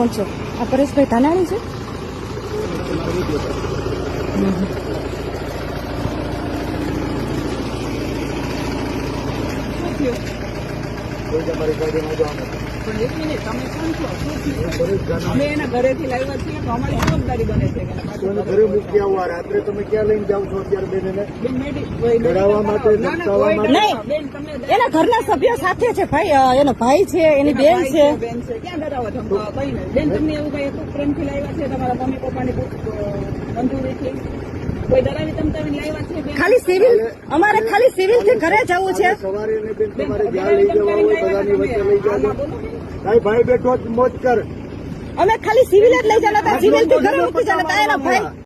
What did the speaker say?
કોણ છો? આ પરેશભાઈ ધાનાણી છે? અમે એના ઘરેથી લાવ્યા છીએ તો અમારી જવાબદારી બને છે ઘરે મૂકી આવવા રાત્રે તમે ક્યાં લઈને જાવ છો અત્યારે બેન એને ચડાવવા માટે નહીં, એના ઘરના સભ્યો સાથે છે ભાઈ, એનો ભાઈ છે, એની બેન છે. ક્યાં ડરાવો છો? કઈ નહીં બેન, તમને એવું કઈ પ્રેમથી લાવ્યા છે તમારા મમ્મી પપ્પાની મંજૂરીથી? કોઈ ડરાવી ધમકાવીને લાવ્યા છે? ખાલી સિવિલ, અમારે ખાલી સિવિલ થી ઘરે જવું છે. સવારે એને બેન તમારે જ્યાં લઈ જવા હોય બધાની વચ્ચે લઈ જાજો. ભાઈ બેઠો મોજ કર. અમે ખાલી સિવિલ જ લઈ જતા હતા, સિવિલ થી ઘરે મૂકી જતા હતા એના ભાઈ.